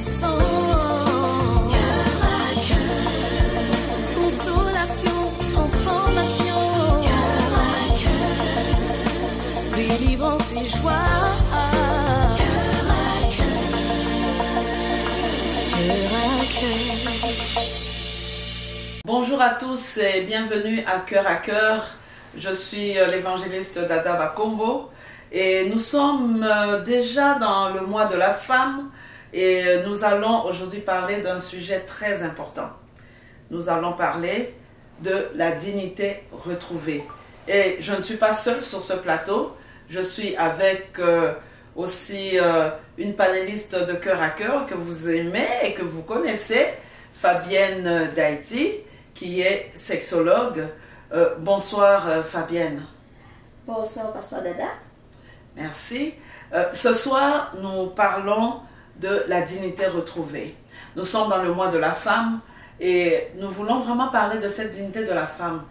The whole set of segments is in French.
puissant. Cœur à cœur. Consolation, transformation. Cœur à cœur. Délivrance et joie. Cœur à cœur. Cœur à cœur. Bonjour à tous et bienvenue à Cœur. Je suis l'évangéliste Dada Bakombo et nous sommes déjà dans le mois de la femme et nous allons aujourd'hui parler d'un sujet très important. Nous allons parler de la dignité retrouvée. Et je ne suis pas seule sur ce plateau, je suis avec aussi une panéliste de Cœur que vous aimez et que vous connaissez, Fabienne d'Haïti, qui est sexologue. Bonsoir Fabienne. Bonsoir Pasteur Dada. Merci. Ce soir, nous parlons de la dignité retrouvée. Nous sommes dans le mois de la femme et nous voulons vraiment parler de cette dignité de la femme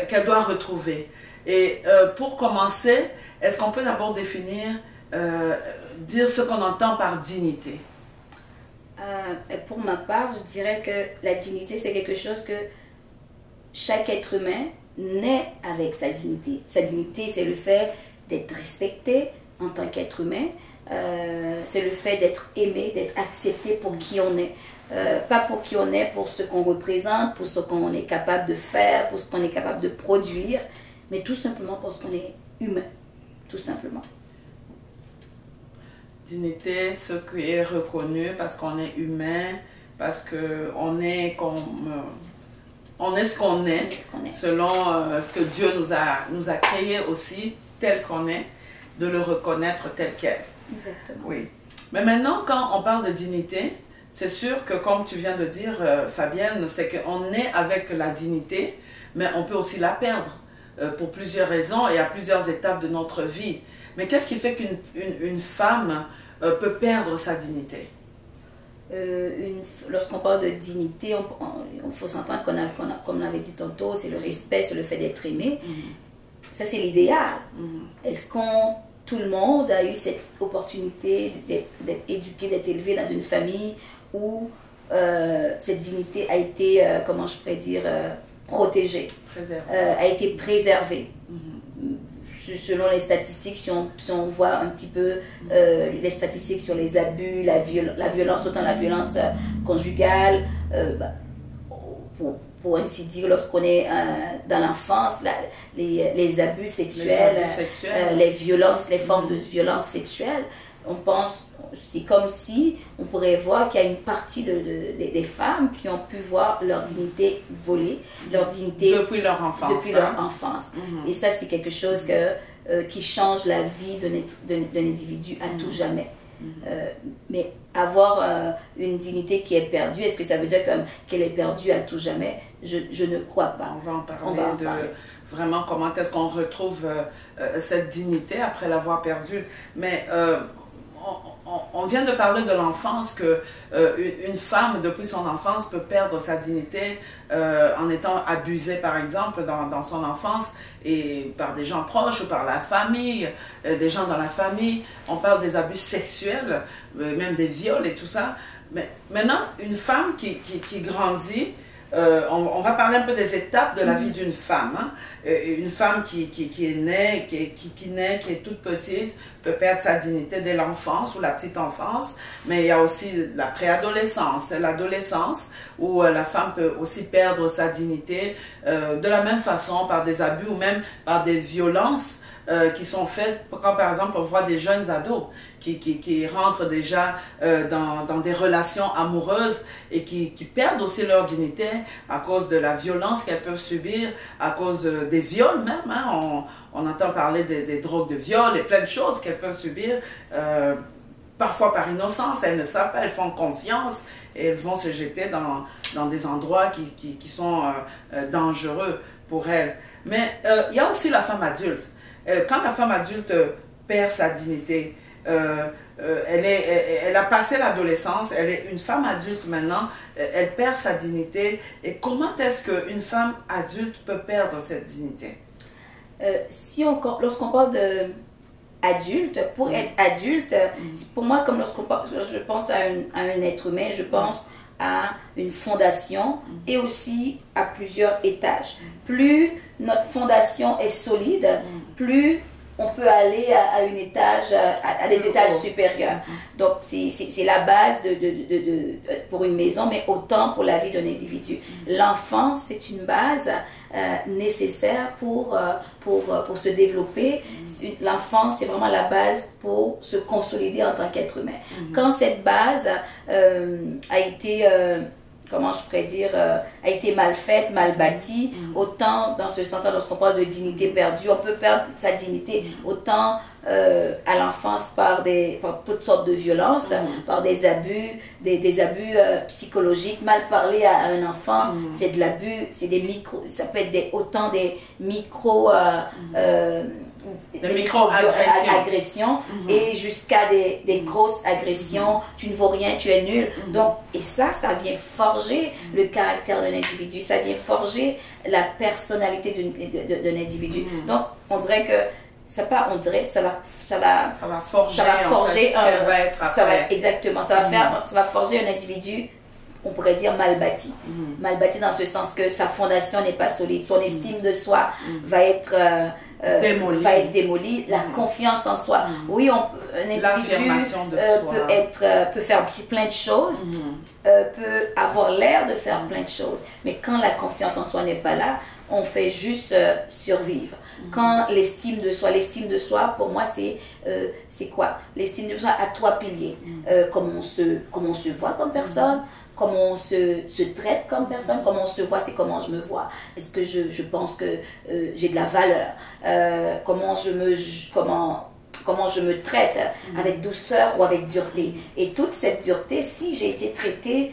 qu'elle doit retrouver. Et pour commencer, est-ce qu'on peut d'abord définir, dire ce qu'on entend par dignité? Pour ma part, je dirais que la dignité, c'est quelque chose que chaque être humain naît avec sa dignité. Sa dignité, c'est le fait d'être respecté en tant qu'être humain. C'est le fait d'être aimé, d'être accepté pour qui on est. Pas pour qui on est, pour ce qu'on représente, pour ce qu'on est capable de faire, pour ce qu'on est capable de produire, mais tout simplement parce qu'on est humain. Tout simplement. Dignité, ce qui est reconnu parce qu'on est humain, parce qu'on est comme... on est ce qu'on est, selon ce que Dieu nous a créé aussi, tel qu'on est, de le reconnaître tel quel. Exactement. Oui. Mais maintenant, quand on parle de dignité, c'est sûr que, comme tu viens de dire, Fabienne, c'est qu'on est avec la dignité, mais on peut aussi la perdre pour plusieurs raisons et à plusieurs étapes de notre vie. Mais qu'est-ce qui fait qu'une femme peut perdre sa dignité? Lorsqu'on parle de dignité, il faut s'entendre comme on l'avait dit tantôt, c'est le respect, c'est le fait d'être aimé. Ça, c'est l'idéal. Est-ce tout le monde a eu cette opportunité d'être éduqué, d'être élevé dans une famille où cette dignité a été, comment je pourrais dire, protégée, a été préservée? Selon les statistiques, si on voit un petit peu les statistiques sur les abus, la violence, autant la violence conjugale, pour ainsi dire, lorsqu'on est dans l'enfance, les abus sexuels, les violences, les formes de violence sexuelle, on pense, c'est comme si on pourrait voir qu'il y a une partie des femmes qui ont pu voir leur dignité volée, leur dignité depuis leur enfance. Et ça, c'est quelque chose qui change la vie d'un individu à tout jamais. Mais avoir une dignité qui est perdue, est-ce que ça veut dire qu'elle est perdue à tout jamais? Je ne crois pas. On va en parler vraiment comment est-ce qu'on retrouve cette dignité après l'avoir perdue. Mais on vient de parler de l'enfance, qu'une femme, depuis son enfance, peut perdre sa dignité en étant abusée, par exemple, dans son enfance, et par des gens proches ou par la famille, des gens dans la famille. On parle des abus sexuels, même des viols et tout ça. Mais maintenant, une femme qui grandit, on va parler un peu des étapes de la vie d'une femme. Hein. Une femme qui est née, qui est toute petite, peut perdre sa dignité dès l'enfance ou la petite enfance, mais il y a aussi la préadolescence, l'adolescence, où la femme peut aussi perdre sa dignité de la même façon par des abus ou même par des violences qui sont faites, quand par exemple on voit des jeunes ados qui rentrent déjà dans des relations amoureuses et qui perdent aussi leur dignité à cause de la violence qu'elles peuvent subir, à cause des viols même. Hein. On entend parler des drogues de viol et plein de choses qu'elles peuvent subir, parfois par innocence. Elles ne savent pas, elles font confiance et elles vont se jeter dans des endroits qui sont dangereux pour elles. Mais il y a aussi la femme adulte. Quand la femme adulte perd sa dignité, elle a passé l'adolescence, elle est une femme adulte maintenant, elle perd sa dignité. Et comment est-ce qu'une femme adulte peut perdre cette dignité? Lorsqu'on parle adulte, pour être adulte, pour moi, comme lorsque je pense à un être humain, je pense à une fondation et aussi à plusieurs étages. Plus notre fondation est solide, plus on peut aller à un étage, à des étages supérieurs. Donc, c'est la base pour une maison, mais autant pour la vie d'un individu. L'enfance, c'est une base nécessaire pour se développer. L'enfance, c'est vraiment la base pour se consolider en tant qu'être humain. Quand cette base a été... comment je pourrais dire, a été mal faite, mal bâtie, autant dans ce sens-là, lorsqu'on parle de dignité perdue, on peut perdre sa dignité, autant à l'enfance par toutes sortes de violences, par des abus, des abus psychologiques. Mal parler à un enfant, c'est de l'abus, c'est des micros, ça peut être autant des micros... des micro-agressions et jusqu'à des grosses agressions. Tu ne vaux rien, tu es nul. Donc, et ça vient forger le caractère d'un individu, ça vient forger la personnalité d'un individu. Donc, on dirait que ça va forger ce qu'elle va être après. Exactement, ça va forger un individu, on pourrait dire mal bâti. Mal bâti dans ce sens que sa fondation n'est pas solide, son estime de soi va être démolie, la confiance en soi. Oui, un individu peut faire plein de choses, peut avoir l'air de faire plein de choses, mais quand la confiance en soi n'est pas là, on fait juste survivre. Quand l'estime de soi, pour moi, c'est quoi? L'estime de soi a trois piliers. Comment on se voit comme personne, comment on se traite comme personne, comment on se voit, c'est comment je me vois. Est-ce que je pense que j'ai de la valeur? Comment je me traite, avec douceur ou avec dureté. Et toute cette dureté, si j'ai été traitée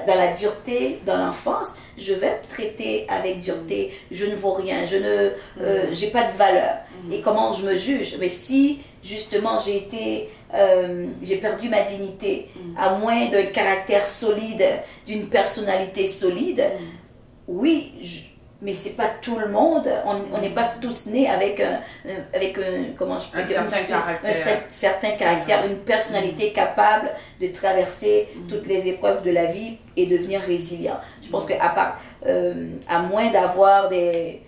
dans la dureté dans l'enfance, je vais me traiter avec dureté. Je ne vaux rien, j'ai pas de valeur. Et comment je me juge? Mais si justement j'ai perdu ma dignité, à moins d'un caractère solide, d'une personnalité solide, oui, mais c'est pas tout le monde. On n'est pas tous nés avec un certain caractère, une personnalité capable de traverser toutes les épreuves de la vie et devenir résilient. Je pense à moins d'avoir les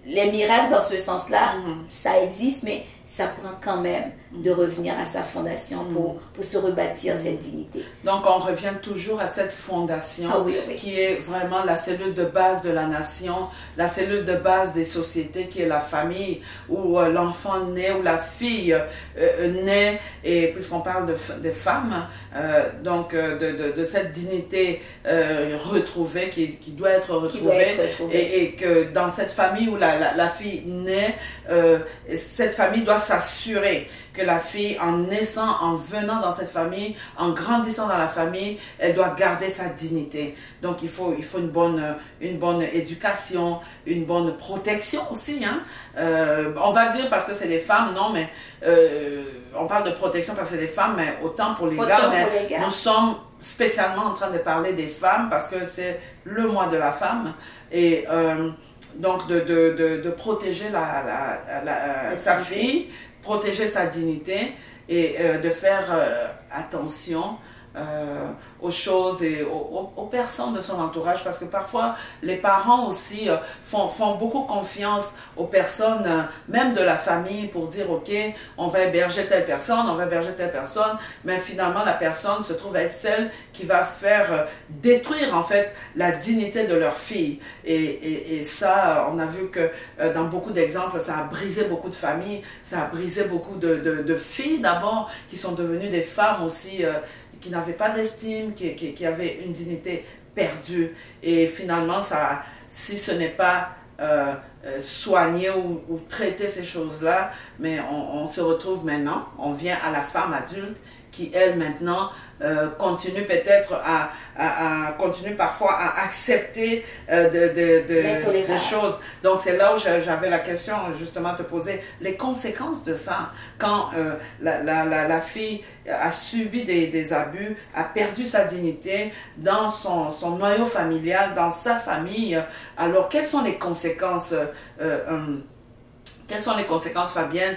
miracles dans ce sens-là, ça existe, mais ça prend quand même de revenir à sa fondation pour se rebâtir cette dignité. Donc on revient toujours à cette fondation qui est vraiment la cellule de base de la nation, la cellule de base des sociétés qui est la famille, où l'enfant naît, où la fille naît, et puisqu'on parle de femmes, donc de cette dignité retrouvée qui doit être retrouvée, et que dans cette famille où la fille naît, cette famille doit s'assurer que la fille, en naissant, en venant dans cette famille, en grandissant dans la famille, elle doit garder sa dignité. Donc il faut une bonne éducation, une bonne protection aussi. On va dire parce que c'est des femmes, non, mais on parle de protection parce que c'est des femmes, mais autant pour les gars, mais nous sommes spécialement en train de parler des femmes parce que c'est le mois de la femme. Et donc de protéger sa fille, protéger sa dignité et de faire attention aux choses et aux personnes de son entourage, parce que parfois les parents aussi font beaucoup confiance aux personnes, même de la famille, pour dire ok, on va héberger telle personne, mais finalement la personne se trouve être celle qui va faire détruire en fait la dignité de leur fille. Et ça, on a vu que dans beaucoup d'exemples, ça a brisé beaucoup de familles, ça a brisé beaucoup de filles d'abord, qui sont devenues des femmes aussi, qui n'avaient pas d'estime, qui avaient une dignité perdue. Et finalement, si ce n'est pas soigner ou traiter ces choses-là, mais on se retrouve maintenant, on vient à la femme adulte qui, elle, maintenant, continue peut-être continue parfois à accepter des choses. Donc c'est là où j'avais la question justement à te poser, les conséquences de ça, quand la fille a subi des abus, a perdu sa dignité dans son noyau familial, dans sa famille. Alors quelles sont les conséquences Quelles sont les conséquences, Fabienne,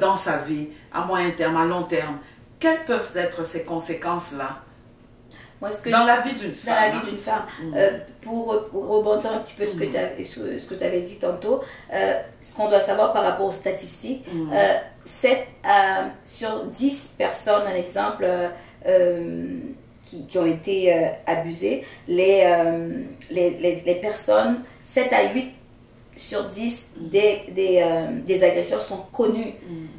dans sa vie, à moyen terme, à long terme? Quelles peuvent être ces conséquences-là dans la vie d'une femme? Dans la vie d'une femme. Pour rebondir un petit peu ce que tu avais dit tantôt, ce qu'on doit savoir par rapport aux statistiques, 7 sur 10 personnes, un exemple, qui ont été abusées, les personnes, 7 à 8 sur 10 des agressions sont connues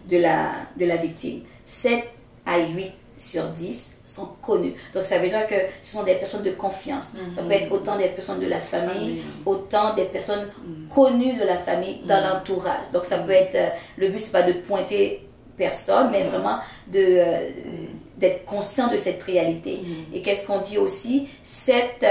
de la victime. 7 à 8 sur 10 sont connus. Donc ça veut dire que ce sont des personnes de confiance. Ça peut être autant des personnes de la famille, autant des personnes connues de la famille dans l'entourage. Donc ça peut être, le but c'est pas de pointer personne, mais vraiment d'être conscient de cette réalité. Et qu'est-ce qu'on dit aussi? 7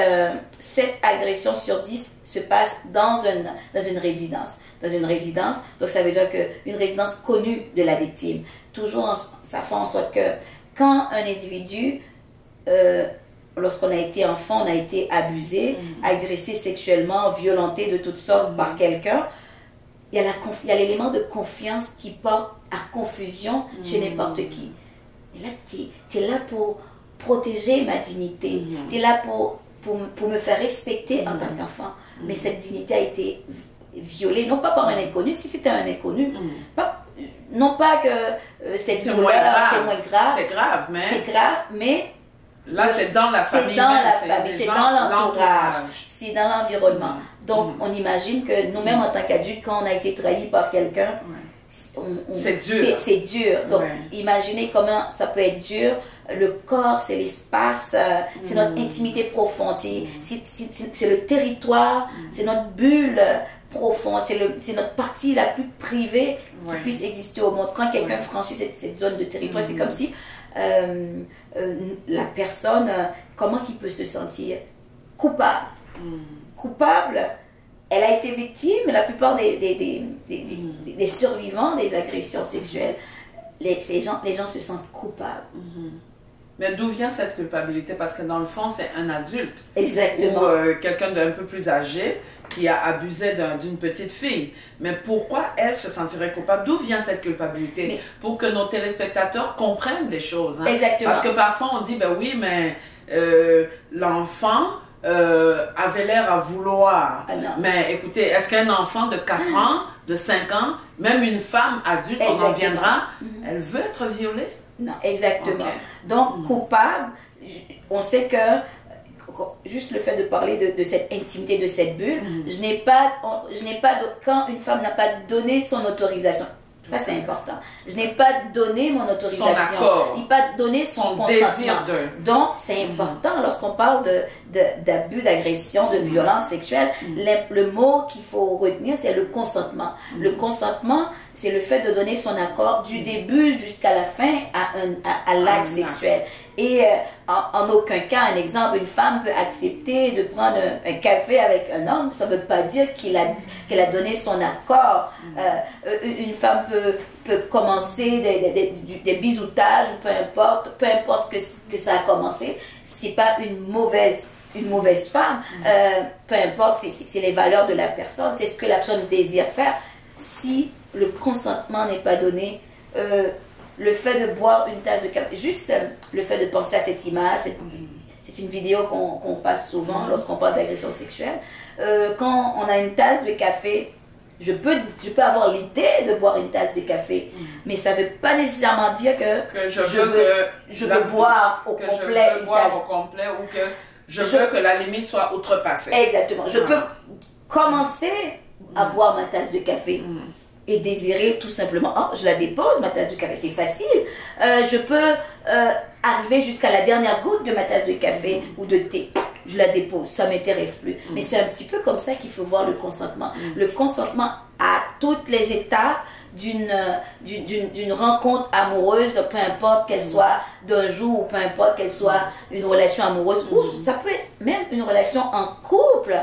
agressions sur 10 se passent dans une résidence. Dans une résidence, donc ça veut dire qu'une résidence connue de la victime. Toujours, ça fait en sorte que quand un individu, lorsqu'on a été enfant, on a été abusé, agressé sexuellement, violenté de toutes sortes par quelqu'un, il y a l'élément de confiance qui porte à confusion chez n'importe qui. Et là, tu es là pour protéger ma dignité. Tu es là pour me faire respecter en tant qu'enfant. Mais cette dignité a été violée, non pas par un inconnu, si c'était un inconnu, non pas que cette douleur, c'est moins grave. C'est grave, mais... C'est grave, mais... Là, c'est dans la famille. C'est dans la famille, c'est dans l'entourage, c'est dans l'environnement. Donc, on imagine que nous-mêmes, en tant qu'adultes, quand on a été trahi par quelqu'un, c'est dur. C'est dur. Donc, imaginez comment ça peut être dur. Le corps, c'est l'espace, c'est notre intimité profonde, c'est le territoire, c'est notre bulle profonde, c'est notre partie la plus privée qui puisse exister au monde. Quand quelqu'un franchit cette zone de territoire, c'est comme si la personne, comment qu'il peut se sentir? Coupable. Coupable. Elle a été victime, la plupart des survivants des agressions sexuelles, les gens se sentent coupables. Mais d'où vient cette culpabilité? Parce que dans le fond, c'est un adulte. Exactement. Ou quelqu'un d'un peu plus âgé qui a abusé d'une petite fille. Mais pourquoi elle se sentirait coupable? D'où vient cette culpabilité? Pour que nos téléspectateurs comprennent les choses. Hein? Exactement. Parce que parfois on dit, ben oui, mais l'enfant avait l'air à vouloir. Mais écoutez, est-ce qu'un enfant de 4 ans, de 5 ans, même une femme adulte, on en viendra, elle veut être violée? Non, exactement. Donc, coupable, on sait que juste le fait de parler de cette intimité, de cette bulle, quand une femme n'a pas donné son autorisation, ça c'est important. Je n'ai pas donné mon autorisation. Son accord. Je n'ai pas donné son consentement. Désir de... Donc c'est important lorsqu'on parle d'abus, d'agression, de violence sexuelle. Le mot qu'il faut retenir, c'est le consentement. Le consentement, c'est le fait de donner son accord du début jusqu'à la fin à l'acte sexuel. Et en aucun cas, un exemple, une femme peut accepter de prendre un café avec un homme, ça ne veut pas dire qu'elle a donné son accord. Une femme peut commencer des bisoutages, peu importe que ça a commencé, c'est pas une mauvaise femme, peu importe, c'est les valeurs de la personne, c'est ce que la personne désire faire. Si le consentement n'est pas donné, le fait de boire une tasse de café, juste le fait de penser à cette image, c'est une vidéo qu'on passe souvent lorsqu'on parle d'agression sexuelle. Quand on a une tasse de café, je peux avoir l'idée de boire une tasse de café, mais ça ne veut pas nécessairement dire que je veux boire au complet ou que je veux que la limite soit outrepassée. Exactement. Je peux commencer à boire ma tasse de café. Et désirer tout simplement, je la dépose, ma tasse de café, c'est facile. Je peux arriver jusqu'à la dernière goutte de ma tasse de café ou de thé. Je la dépose, ça ne m'intéresse plus. Mais c'est un petit peu comme ça qu'il faut voir le consentement. Le consentement à toutes les étapes d'une rencontre amoureuse, peu importe qu'elle soit d'un jour, ou peu importe qu'elle soit une relation amoureuse, ou ça peut être même une relation en couple,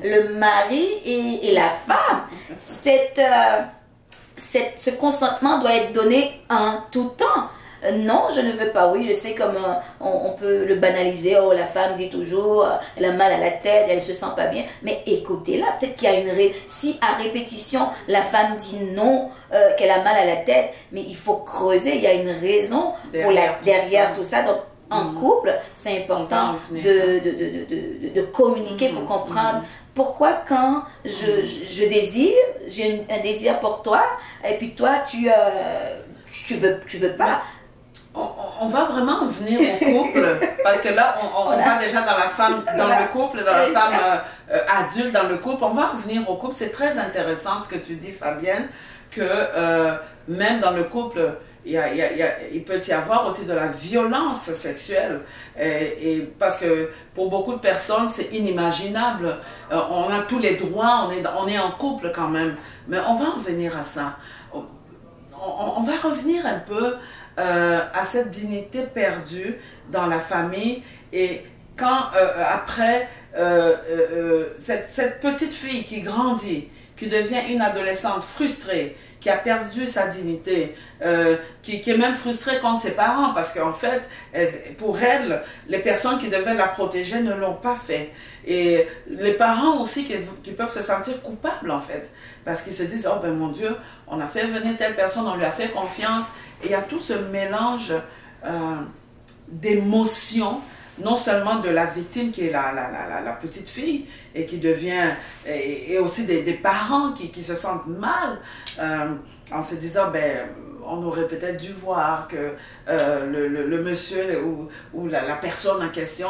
le mari et la femme. Ce consentement doit être donné en tout temps. Non, je ne veux pas. Oui, je sais comme on peut le banaliser. Oh, la femme dit toujours, elle a mal à la tête, elle se sent pas bien. Mais écoutez-la, peut-être qu'il y a si à répétition, la femme dit non, qu'elle a mal à la tête, mais il faut creuser, il y a une raison derrière tout ça. Donc, en couple, c'est important de communiquer pour comprendre pourquoi quand je désire, j'ai un désir pour toi, et puis toi, tu veux pas. On va vraiment venir au couple, parce que là, on va déjà dans la femme, dans le couple, dans la femme adulte, dans le couple. On va revenir au couple. C'est très intéressant ce que tu dis, Fabienne, que même dans le couple, il peut y avoir aussi de la violence sexuelle. Et parce que pour beaucoup de personnes, c'est inimaginable. On a tous les droits, on est en couple quand même. Mais on va revenir à ça. On va revenir un peu à cette dignité perdue dans la famille, et quand après cette petite fille qui grandit, qui devient une adolescente frustrée, qui a perdu sa dignité, qui est même frustrée contre ses parents, parce qu'en fait, pour elle, les personnes qui devaient la protéger ne l'ont pas fait. Et les parents aussi qui peuvent se sentir coupables, en fait, parce qu'ils se disent, oh ben mon Dieu, on a fait venir telle personne, on lui a fait confiance. Et il y a tout ce mélange d'émotions, non seulement de la victime qui est la petite fille, et qui devient, et aussi des parents qui se sentent mal, en se disant, ben, on aurait peut-être dû voir que le monsieur ou la personne en question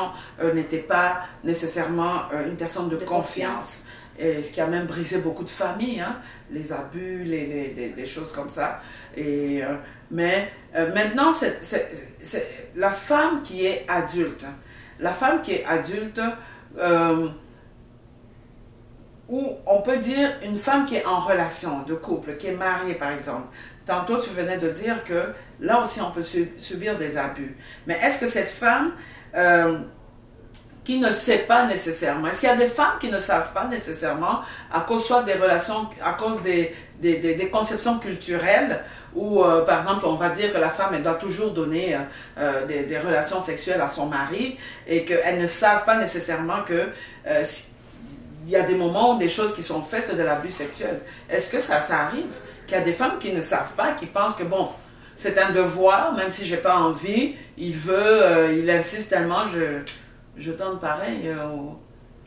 n'était pas nécessairement une personne de confiance. Et ce qui a même brisé beaucoup de familles, hein, les abus, les choses comme ça. Et, mais maintenant, c'est la femme qui est adulte. La femme qui est adulte, ou on peut dire une femme qui est en relation de couple, qui est mariée par exemple. Tantôt, tu venais de dire que là aussi, on peut subir des abus. Mais est-ce que cette femme qui ne sait pas nécessairement, est-ce qu'il y a des femmes qui ne savent pas nécessairement, à cause soit des relations, à cause des conceptions culturelles, où par exemple on va dire que la femme elle doit toujours donner des relations sexuelles à son mari, et qu'elles ne savent pas nécessairement que il y a des moments où des choses qui sont faites, c'est de l'abus sexuel. Est-ce que ça arrive qu'il y a des femmes qui ne savent pas, qui pensent que bon, c'est un devoir, même si j'ai pas envie, il veut, il insiste tellement, je donne pareil.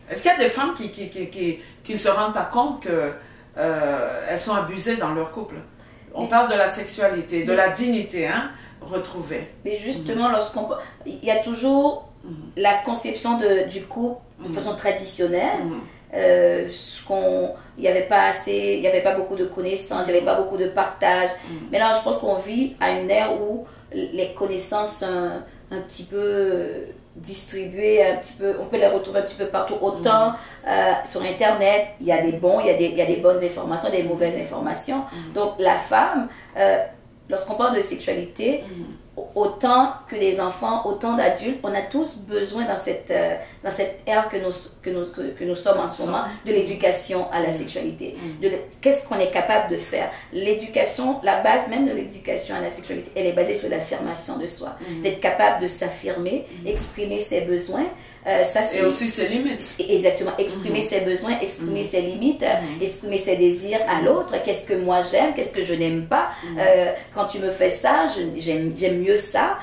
Est-ce qu'il y a des femmes qui ne se rendent pas compte qu'elles sont abusées dans leur couple? On parle de la sexualité, de la dignité, hein, retrouvée. Mais justement, il y a toujours la conception du couple de façon traditionnelle. Il n'y avait pas beaucoup de connaissances, il n'y avait pas beaucoup de partage. Mais là, je pense qu'on vit à une ère où les connaissances sont un petit peu distribuées, on peut les retrouver un petit peu partout. Autant sur Internet, il y a des il y a des bonnes informations, des mauvaises informations. Donc la femme, lorsqu'on parle de sexualité, autant que des enfants, autant d'adultes, on a tous besoin dans cette ère que nous sommes en ce moment, de l'éducation à la sexualité. Qu'est-ce qu'on est capable de faire? L'éducation, la base même de l'éducation à la sexualité, elle est basée sur l'affirmation de soi. D'être capable de s'affirmer, exprimer ses besoins. Et aussi ses limites. Exactement. Exprimer ses besoins, exprimer ses limites, exprimer ses désirs à l'autre. Qu'est-ce que moi j'aime, qu'est-ce que je n'aime pas. Quand tu me fais ça, j'aime mieux ça.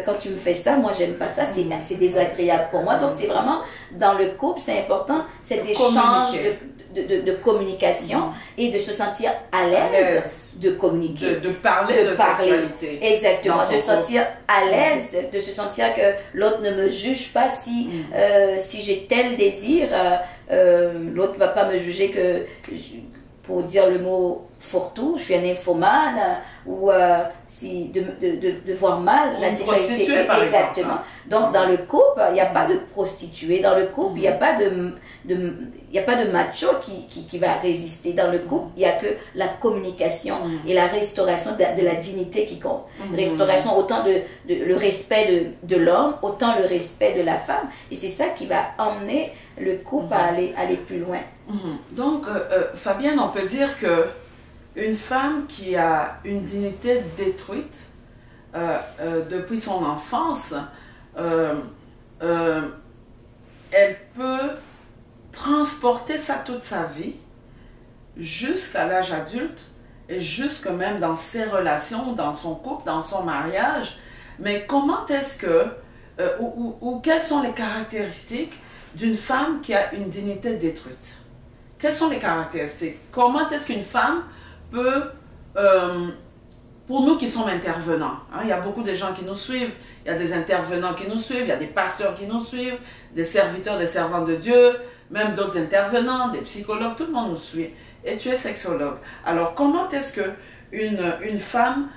Quand tu me fais ça, moi j'aime pas ça. C'est désagréable pour moi. Donc c'est vraiment, dans le couple, c'est important cet échange de communication et de se sentir à l'aise de communiquer. De parler de sexualité. Exactement. De se sentir à l'aise, de se sentir que l'autre ne me juge pas si j'ai tel désir. L'autre ne va pas me juger que, pour dire le mot fourre-tout, je suis un nymphomane, ou de voir mal la sexualité. Exactement. Donc dans le couple, il n'y a pas de prostituée. Dans le couple, il n'y a pas de macho qui va résister. Dans le couple, il n'y a que la communication et la restauration de la dignité qui compte. Restauration, autant le respect de l'homme, autant le respect de la femme. Et c'est ça qui va emmener le couple à aller plus loin. Donc, Fabienne, on peut dire que une femme qui a une dignité détruite depuis son enfance, elle peut transporter ça toute sa vie jusqu'à l'âge adulte et jusque même dans ses relations, dans son couple, dans son mariage. Mais comment est-ce que, ou quelles sont les caractéristiques d'une femme qui a une dignité détruite? Quelles sont les caractéristiques? Comment est-ce qu'une femme peut, pour nous qui sommes intervenants, hein, il y a beaucoup de gens qui nous suivent, il y a des intervenants qui nous suivent, il y a des pasteurs qui nous suivent, des serviteurs, des servantes de Dieu, même d'autres intervenants, des psychologues, tout le monde nous suit. Et tu es sexologue. Alors, comment est-ce qu'une femme,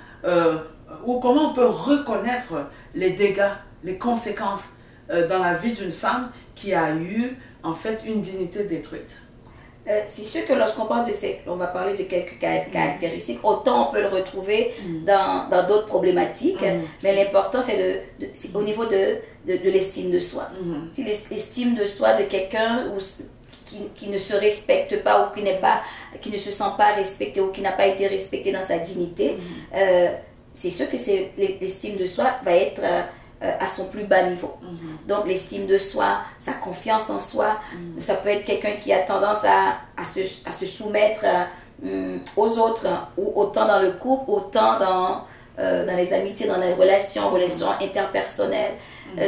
ou comment on peut reconnaître les dégâts, les conséquences dans la vie d'une femme qui a eu, en fait, une dignité détruite? C'est sûr que lorsqu'on parle de on va parler de quelques caractéristiques, autant on peut le retrouver dans d'autres problématiques, mais l'important c'est au niveau de l'estime de soi. Si l'estime de soi de quelqu'un qui ne se respecte pas ou qui ne se sent pas respecté ou qui n'a pas été respecté dans sa dignité, c'est sûr que l'estime de soi va être à son plus bas niveau. Donc l'estime de soi, sa confiance en soi, ça peut être quelqu'un qui a tendance à se soumettre aux autres, ou autant dans le couple, autant dans les amitiés, dans les relations interpersonnelles.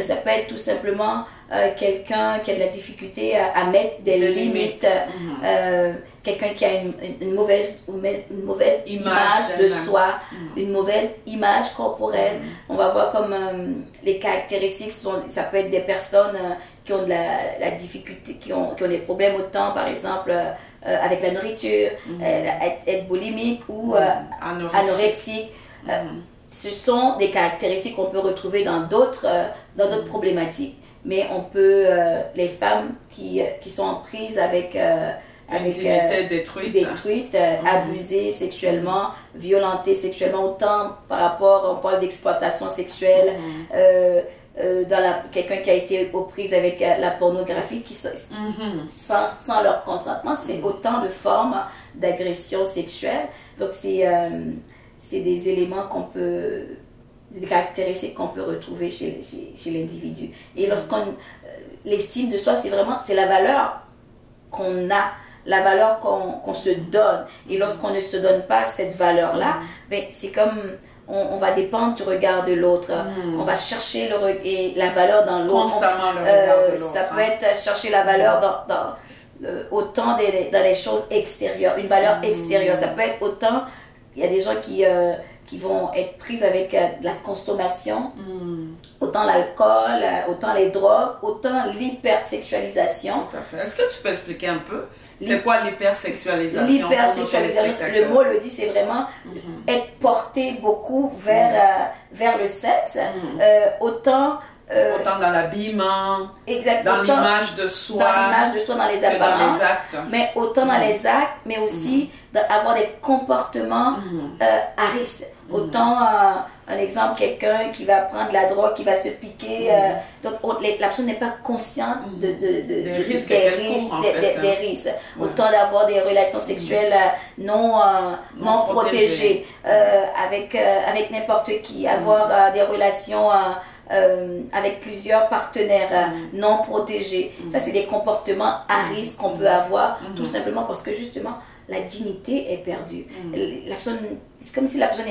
Ça peut être tout simplement quelqu'un qui a de la difficulté à mettre des limites. Quelqu'un qui a une mauvaise image de soi, une mauvaise image corporelle. On va voir comme les caractéristiques, ça peut être des personnes qui ont de la difficulté, qui ont des problèmes autant, par exemple, avec la nourriture, être boulimique ou anorexique. Ce sont des caractéristiques qu'on peut retrouver dans d'autres problématiques. Mais on peut, les femmes qui sont en prise avec détruite, abusée sexuellement, violentée sexuellement, autant par rapport, on parle d'exploitation sexuelle, quelqu'un qui a été aux prises avec la pornographie, sans leur consentement, c'est autant de formes d'agression sexuelle. Donc c'est des éléments des caractéristiques qu'on peut retrouver chez l'individu. Et l'estime de soi, c'est la valeur qu'on a, la valeur qu'on se donne. Et lorsqu'on ne se donne pas cette valeur-là, c'est comme on va dépendre du regard de l'autre. On va chercher la valeur dans l'autre. Constamment le regard de l'autre. Ça peut être chercher la valeur autant dans les choses extérieures, une valeur extérieure. Ça peut être autant, il y a des gens qui vont être prises avec de la consommation, autant l'alcool, autant les drogues, autant l'hypersexualisation. Tout à fait. Est-ce que tu peux expliquer un peu c'est quoi l'hypersexualisation? L'hypersexualisation, le mot le dit, c'est vraiment être porté beaucoup vers le sexe, autant dans l'habillement, dans l'image de soi, dans les apparences, dans les actes. Mais autant dans les actes, mais aussi d'avoir des comportements à risque. Autant, un exemple, quelqu'un qui va prendre de la drogue, qui va se piquer, donc la personne n'est pas consciente des risques. Autant d'avoir des relations sexuelles non protégées avec n'importe qui, avoir des relations avec plusieurs partenaires non protégés. Ça, c'est des comportements à risque qu'on peut avoir, tout simplement parce que justement, la dignité est perdue. La personne, c'est comme si la personne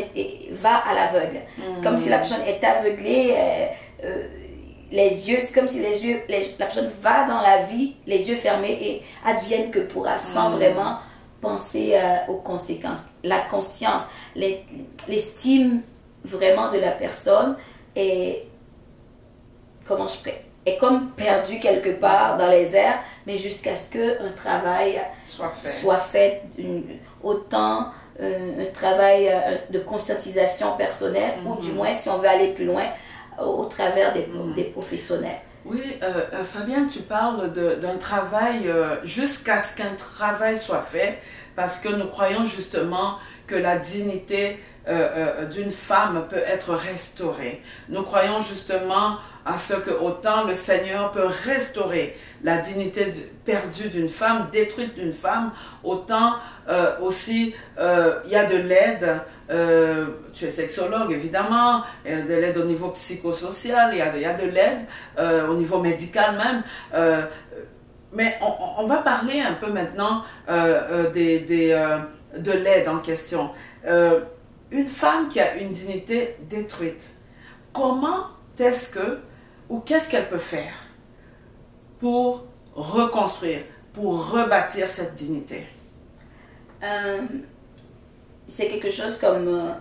va à l'aveugle. Comme si la personne est aveuglée, les yeux, c'est comme si la personne va dans la vie, les yeux fermés et advienne que pourra, sans vraiment penser aux conséquences. La conscience, l'estime vraiment de la personne est comme perdu quelque part dans les airs, mais jusqu'à ce qu'un travail soit fait autant un travail de conscientisation personnelle, ou du moins, si on veut aller plus loin, au travers des professionnels. Oui, Fabienne, tu parles d'un travail jusqu'à ce qu'un travail soit fait, parce que nous croyons justement que la dignité d'une femme peut être restaurée. Nous croyons justement à ce que autant le Seigneur peut restaurer la dignité perdue d'une femme, détruite d'une femme, autant aussi il y a de l'aide. Tu es sexologue évidemment, il y a de l'aide au niveau psychosocial, il y a de l'aide au niveau médical même. Mais on va parler un peu maintenant de l'aide en question. Une femme qui a une dignité détruite, comment est-ce que, ou qu'est-ce qu'elle peut faire pour reconstruire, pour rebâtir cette dignité? C'est quelque chose comme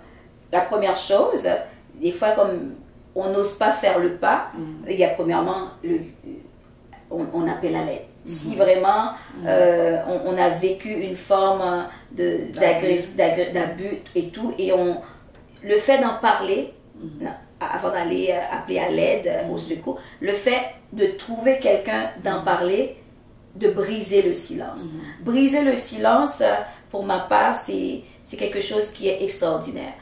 la première chose, des fois comme on n'ose pas faire le pas, il y a premièrement, on appelle à l'aide. Si vraiment on a vécu une forme d'abus et tout, et le fait d'en parler, avant d'aller appeler à l'aide, au secours, le fait de trouver quelqu'un d'en parler, de briser le silence. Briser le silence, pour ma part, c'est quelque chose qui est extraordinaire.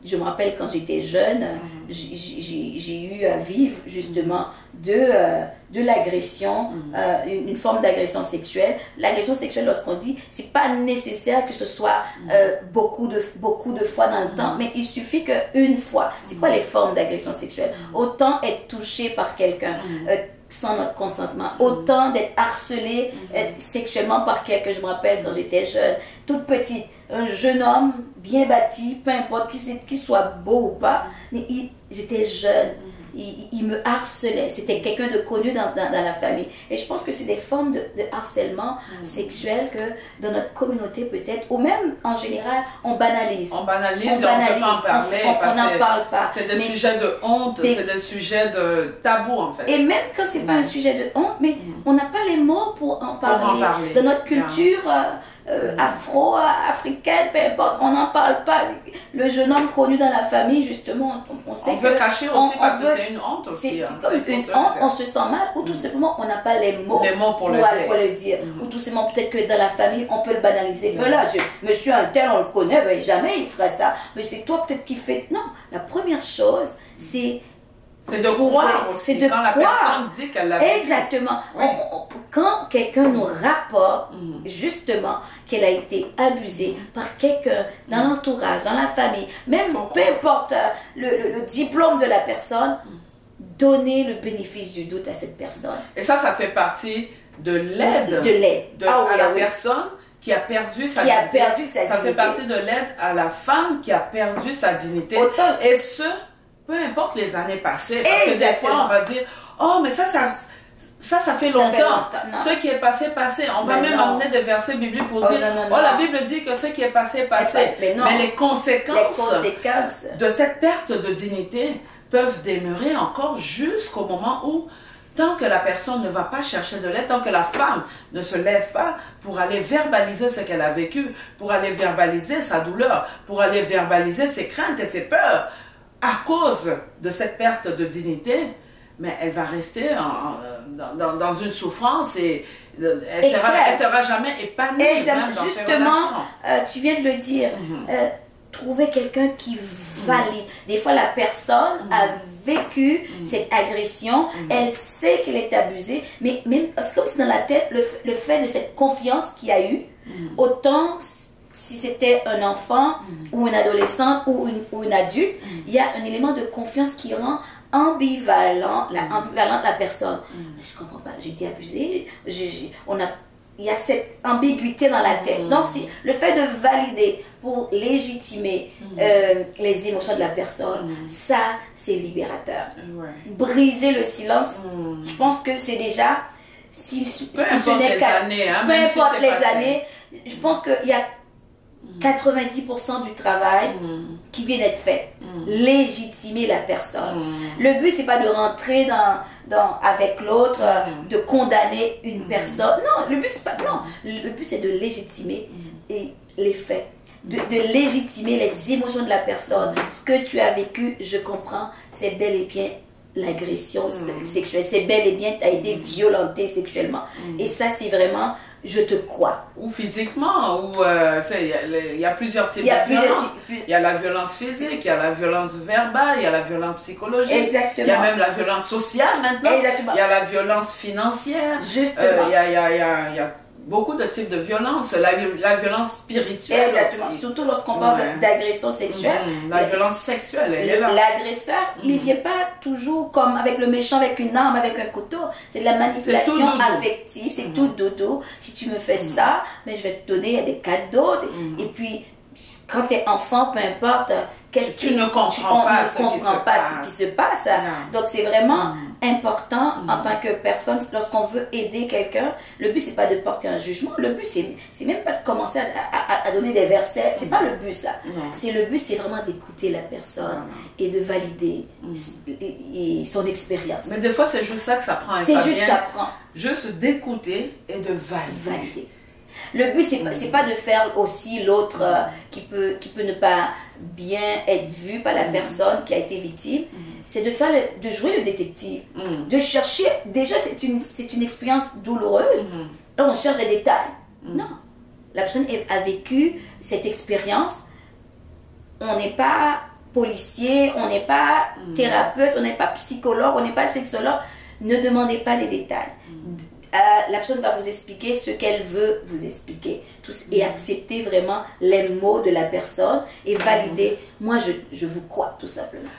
Je me rappelle quand j'étais jeune, j'ai eu à vivre justement de l'agression, une forme d'agression sexuelle. L'agression sexuelle, lorsqu'on dit, c'est pas nécessaire que ce soit beaucoup de fois dans le temps, mais il suffit qu'une fois. C'est quoi les formes d'agression sexuelle? Autant être touché par quelqu'un sans notre consentement, autant d'être harcelé sexuellement par quelqu'un. Je me rappelle quand j'étais jeune, toute petite, un jeune homme bien bâti, peu importe qu'il soit beau ou pas, mais j'étais jeune, il me harcelait, c'était quelqu'un de connu dans la famille. Et je pense que c'est des formes de harcèlement sexuel que dans notre communauté peut-être, ou même en général, on banalise. On banalise et on ne peut pas en parler. On n'en parle pas. C'est des sujets de honte, c'est des sujets de tabou en fait. Et même quand ce n'est pas un sujet de honte, mais on n'a pas les mots pour en parler. Dans notre culture afro-africaine, peu importe, on n'en parle pas. Le jeune homme connu dans la famille, justement, on sait on veut cacher aussi parce que c'est une honte aussi. C'est comme une honte, on se sent mal, ou tout simplement on n'a pas les mots pour le dire. Ou tout simplement peut-être que dans la famille on peut le banaliser. Mais là, monsieur un tel, on le connaît, ben, jamais il ferait ça. Mais c'est toi peut-être qui fait. Non, la première chose, c'est de croire aussi, quand la personne dit qu'elle l'a vécu. Exactement. Oui. Quand quelqu'un nous rapporte justement qu'elle a été abusée par quelqu'un dans l'entourage, dans la famille, même peu importe le diplôme de la personne, donner le bénéfice du doute à cette personne. Et ça fait partie de l'aide à la personne qui a perdu sa dignité. Ça fait partie de l'aide à la femme qui a perdu sa dignité. Et peu importe les années passées, parce que des fois on va dire, oh mais ça fait longtemps. Ce qui est passé. On va même amener des versets bibliques pour dire, la Bible dit que ce qui est passé. Mais les conséquences de cette perte de dignité peuvent demeurer encore jusqu'au moment où, tant que la personne ne va pas chercher de l'aide, tant que la femme ne se lève pas pour aller verbaliser ce qu'elle a vécu, pour aller verbaliser sa douleur, pour aller verbaliser ses craintes et ses peurs, à cause de cette perte de dignité, mais elle va rester dans une souffrance et elle ne sera jamais épanouie. Même dans justement, tu viens de le dire, trouver quelqu'un qui valide. Des fois, la personne a vécu cette agression, elle sait qu'elle est abusée, mais même, c'est comme si dans la tête, le fait de cette confiance qu'il y a eu, autant si c'était un enfant ou une adolescente ou une adulte, il y a un élément de confiance qui rend ambivalente la personne. Je comprends pas, j'ai été abusée, il y a cette ambiguïté dans la tête. Donc, le fait de valider pour légitimer les émotions de la personne, ça, c'est libérateur. Briser le silence, je pense que c'est déjà, si ce n'est qu'à peu importe les années, je pense qu'il y a 90% du travail qui vient d'être fait. Légitimer la personne. Le but, c'est pas de rentrer avec l'autre, de condamner une personne. Non, le but, c'est pas. Non, le but, c'est de légitimer les faits. De légitimer les émotions de la personne. Ce que tu as vécu, je comprends, c'est bel et bien l'agression sexuelle. C'est bel et bien, tu as été violenté sexuellement. Et ça, c'est vraiment je te crois. Ou physiquement, ou il y a plusieurs types Il y a de violence. plusieurs Il y a la violence physique, il y a la violence verbale, il y a la violence psychologique. Exactement. Il y a même la violence sociale maintenant. Exactement. Il y a la violence financière. Justement. Il y a beaucoup de types de violence. La violence spirituelle. Exactement. Aussi. Surtout lorsqu'on parle d'agression sexuelle. La violence sexuelle, elle est là. L'agresseur, il ne vient pas toujours comme avec le méchant, avec une arme, avec un couteau. C'est de la manipulation affective, c'est tout dodo. Si tu me fais ça, mais je vais te donner des cadeaux. Et puis, quand tu es enfant, peu importe, tu ne comprends pas ce qui se passe. Donc, c'est vraiment important en tant que personne, lorsqu'on veut aider quelqu'un, le but, c'est pas de porter un jugement. Le but, c'est même pas de commencer à donner des versets. C'est pas le but, ça. Le but, c'est vraiment d'écouter la personne et de valider son expérience. Mais des fois, c'est juste ça que ça prend. C'est juste ça prend. Juste d'écouter et de valider. Le but, c'est pas de faire aussi l'autre qui peut ne pas bien être vu par la personne qui a été victime. C'est de jouer le détective. De chercher, déjà c'est une expérience douloureuse. Là, on cherche des détails. Non. La personne a vécu cette expérience. On n'est pas policier, on n'est pas thérapeute, on n'est pas psychologue, on n'est pas sexologue. Ne demandez pas des détails. La personne va vous expliquer ce qu'elle veut vous expliquer. Et accepter vraiment les mots de la personne et valider. Moi, je vous crois, tout simplement.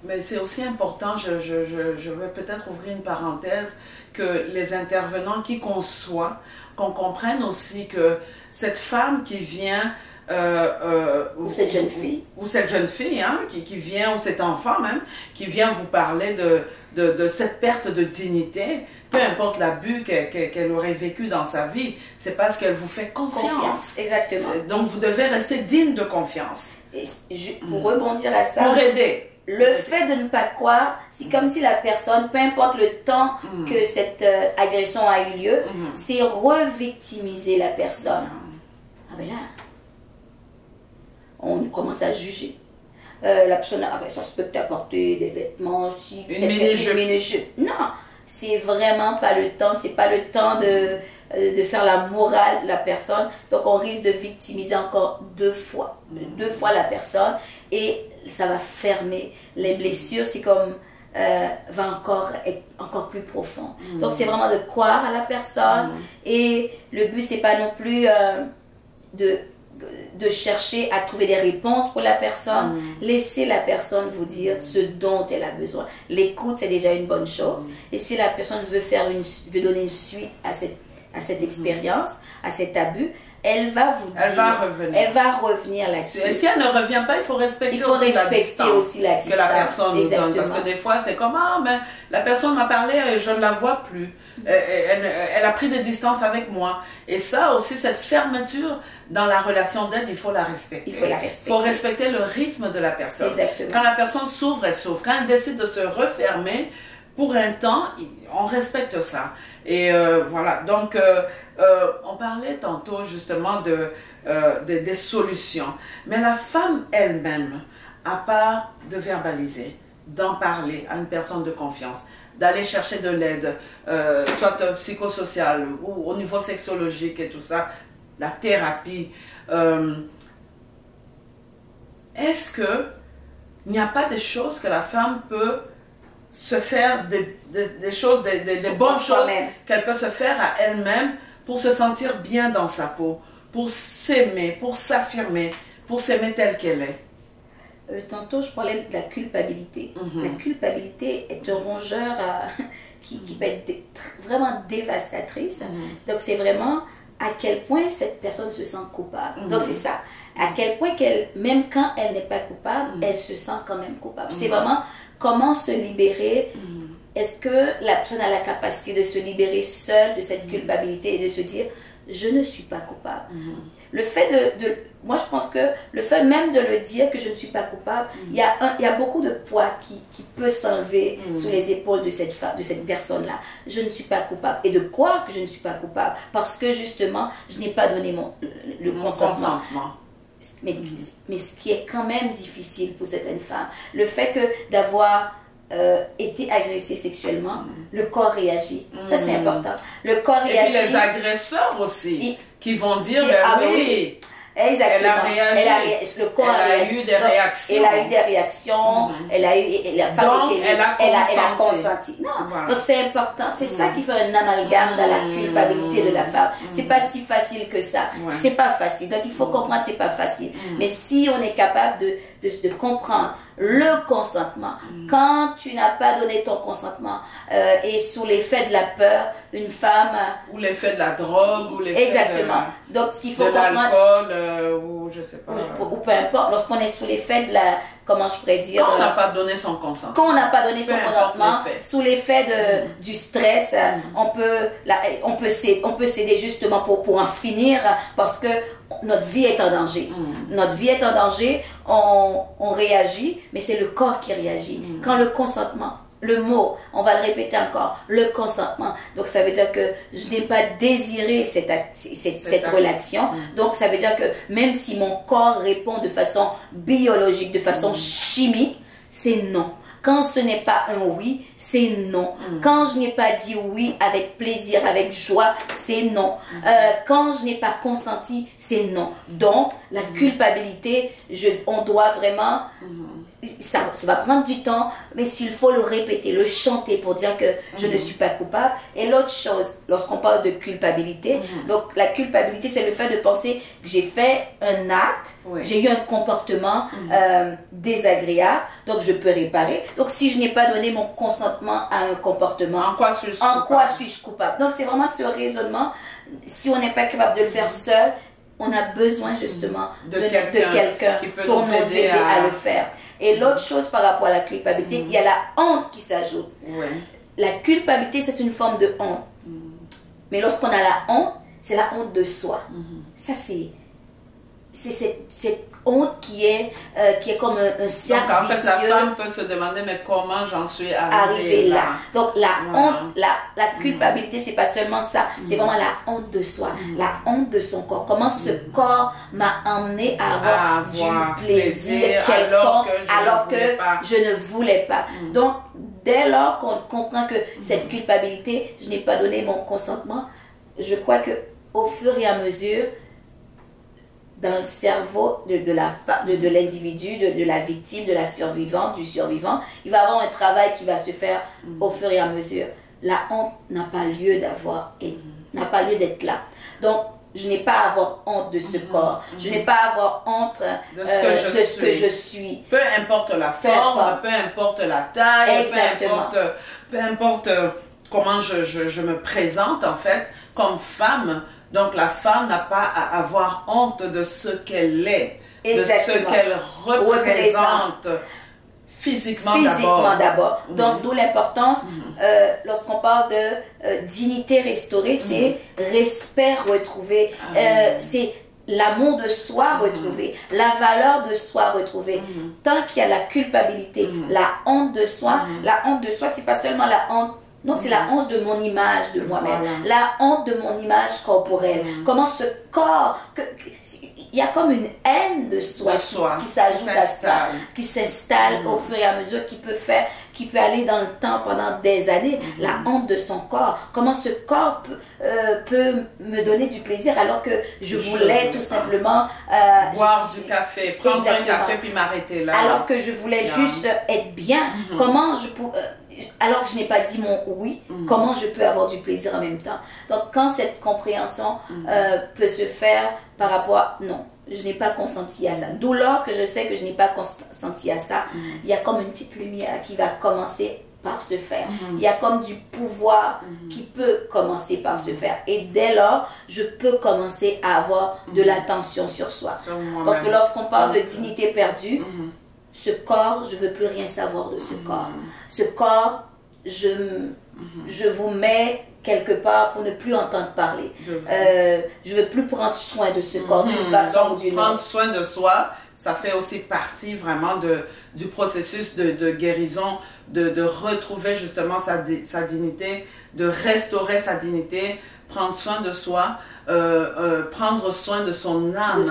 Mais c'est aussi important, je vais peut-être ouvrir une parenthèse, que les intervenants, qui qu'on soit, qu'on comprenne aussi que cette femme qui vient... ou cette jeune fille. Ou cette jeune fille, hein, qui vient, ou cet enfant même, qui vient vous parler de cette perte de dignité, peu importe l'abus qu'elle aurait vécu dans sa vie, c'est parce qu'elle vous fait confiance. Exactement. Donc vous devez rester digne de confiance. Et pour rebondir à ça, pour aider. Le fait de ne pas croire, c'est comme si la personne, peu importe le temps que cette agression a eu lieu, c'est revictimiser la personne. Ah ben là, on commence à juger. La personne, ah ben ça se peut que tu as porté des vêtements, si, une mini-jupe. Non, c'est vraiment pas le temps, c'est pas le temps de faire la morale de la personne. Donc on risque de victimiser encore deux fois la personne et ça va fermer. Les blessures, c'est comme va encore être encore plus profond. Donc c'est vraiment de croire à la personne et le but c'est pas non plus de chercher à trouver des réponses pour la personne. Laissez la personne vous dire ce dont elle a besoin. L'écoute, c'est déjà une bonne chose. Et si la personne veut donner une suite à cette expérience, à cet abus, elle va vous dire... Elle va revenir là-dessus. Et si elle ne revient pas, il faut respecter aussi la distance que la personne nous donne. Parce que des fois, c'est comme, mais la personne m'a parlé, je ne la vois plus. Elle a pris des distances avec moi. Et ça aussi, cette fermeture dans la relation d'aide, il faut la respecter. Il faut respecter le rythme de la personne. Exactement. Quand la personne s'ouvre, elle s'ouvre. Quand elle décide de se refermer, pour un temps, on respecte ça. Et voilà, donc on parlait tantôt justement des solutions. Mais la femme elle-même, à part de verbaliser, d'en parler à une personne de confiance, d'aller chercher de l'aide, soit psychosociale ou au niveau sexologique et tout ça, la thérapie, est-ce qu'il n'y a pas des choses que la femme peut se faire, des choses, des bonnes choses qu'elle peut se faire à elle-même pour se sentir bien dans sa peau, pour s'aimer, pour s'affirmer, pour s'aimer telle qu'elle est? Tantôt, je parlais de la culpabilité. La culpabilité est un rongeur qui peut être vraiment dévastatrice. Donc, c'est vraiment à quel point cette personne se sent coupable. Donc, c'est ça. À quel point même quand elle n'est pas coupable, elle se sent quand même coupable. C'est vraiment comment se libérer. Est-ce que la personne a la capacité de se libérer seule de cette culpabilité et de se dire, je ne suis pas coupable. Le fait moi je pense que le fait même de le dire que je ne suis pas coupable, il y a beaucoup de poids qui peut s'enlever sur les épaules de cette femme, de cette personne-là. Je ne suis pas coupable. Et de croire que je ne suis pas coupable parce que justement, je n'ai pas donné le consentement. Mais ce qui est quand même difficile pour certaines femmes, le fait que d'avoir été agressé sexuellement, le corps réagit. Ça, c'est important. Le corps réagit. Et puis les agresseurs aussi, qui vont dire, oui. Exactement. Elle a réagi. Le corps elle a eu des réactions. Elle a eu des réactions. Elle a eu, la femme donc, elle a consenti. Non. Voilà. Donc c'est important. C'est ça qui fait un amalgame dans la culpabilité de la femme. C'est pas si facile que ça. C'est pas facile. Donc il faut comprendre que c'est pas facile. Mais si on est capable de comprendre le consentement, quand tu n'as pas donné ton consentement et sous l'effet de la peur, une femme ou l'effet de la drogue ou l'effet exactement. Donc ce qu'il faut de comprendre, l'alcool ou je sais pas ou peu importe, lorsqu'on est sous l'effet de la, comment je pourrais dire, quand on n'a pas donné son consentement, quand on n'a pas donné son consentement, sous l'effet du stress, on peut céder justement pour en finir, parce que notre vie est en danger. Notre vie est en danger, on réagit, mais c'est le corps qui réagit. Quand le consentement, le mot, on va le répéter encore, le consentement. Donc ça veut dire que je n'ai pas désiré cette relation. Donc ça veut dire que même si mon corps répond de façon biologique, de façon chimique, c'est non. Quand ce n'est pas un oui, c'est non. Quand je n'ai pas dit oui avec plaisir, avec joie, c'est non. Quand je n'ai pas consenti, c'est non. Donc, la culpabilité, on doit vraiment... Ça va prendre du temps, mais s'il faut le répéter, le chanter pour dire que je ne suis pas coupable. Et l'autre chose, lorsqu'on parle de culpabilité, donc la culpabilité, c'est le fait de penser que j'ai fait un acte, j'ai eu un comportement désagréable, donc je peux réparer. Donc si je n'ai pas donné mon consentement à un comportement, en quoi suis-je coupable? Donc c'est vraiment ce raisonnement. Si on n'est pas capable de le faire seul, on a besoin justement de quelqu'un pour nous aider à le faire. Et l'autre chose par rapport à la culpabilité, il y a la honte qui s'ajoute. La culpabilité, c'est une forme de honte. Mais lorsqu'on a la honte, c'est la honte de soi. Ça, c'est cette honte qui est comme un cercle donc, en fait, vicieux. la femme peut se demander, mais comment j'en suis arrivée là? Donc, la honte, la culpabilité, c'est pas seulement ça. C'est vraiment la honte de soi. La honte de son corps. Comment ce corps m'a emmené à avoir du plaisir quelconque alors que je ne voulais pas. Donc, dès lors qu'on comprend que cette culpabilité, je n'ai pas donné mon consentement, je crois que au fur et à mesure, dans le cerveau de l'individu, de la victime, de la survivante, du survivant, il va y avoir un travail qui va se faire au fur et à mesure. La honte n'a pas lieu d'être là. Donc, je n'ai pas à avoir honte de ce corps. Je n'ai pas à avoir honte de ce que je suis. Peu importe la forme, peu importe la taille, peu importe comment je me présente en fait comme femme. Donc la femme n'a pas à avoir honte de ce qu'elle est, de ce qu'elle représente physiquement d'abord. Donc d'où l'importance, lorsqu'on parle de dignité restaurée, c'est respect retrouvé, c'est l'amour de soi retrouvé, la valeur de soi retrouvée. Tant qu'il y a la culpabilité, la honte de soi, c'est pas seulement la honte. Non, c'est la honte de mon image de moi-même, la honte de mon image corporelle. Comment ce corps, il y a comme une haine de soi qui s'ajoute à ça, qui s'installe au fur et à mesure, qui peut aller dans le temps pendant des années. La honte de son corps, comment ce corps peut me donner du plaisir alors que je voulais tout simplement boire du café, prendre un café puis m'arrêter là. Alors que je voulais juste être bien. Comment je peux... alors que je n'ai pas dit mon oui, comment je peux avoir du plaisir en même temps? Donc, quand cette compréhension peut se faire par rapport à non, je n'ai pas consenti à ça. D'où lors que je sais que je n'ai pas consenti à ça, il y a comme une petite lumière qui va commencer par se faire. Il y a comme du pouvoir qui peut commencer par se faire. Et dès lors, je peux commencer à avoir de l'attention sur soi. Parce que lorsqu'on parle de dignité perdue, ce corps, je ne veux plus rien savoir de ce corps. Ce corps, je vous mets quelque part pour ne plus entendre parler. Je ne veux plus prendre soin de ce corps d'une façon ou d'une autre. Prendre soin de soi, ça fait aussi partie vraiment du processus de guérison, de retrouver justement sa dignité, de restaurer sa dignité, prendre soin de soi, prendre soin de son âme.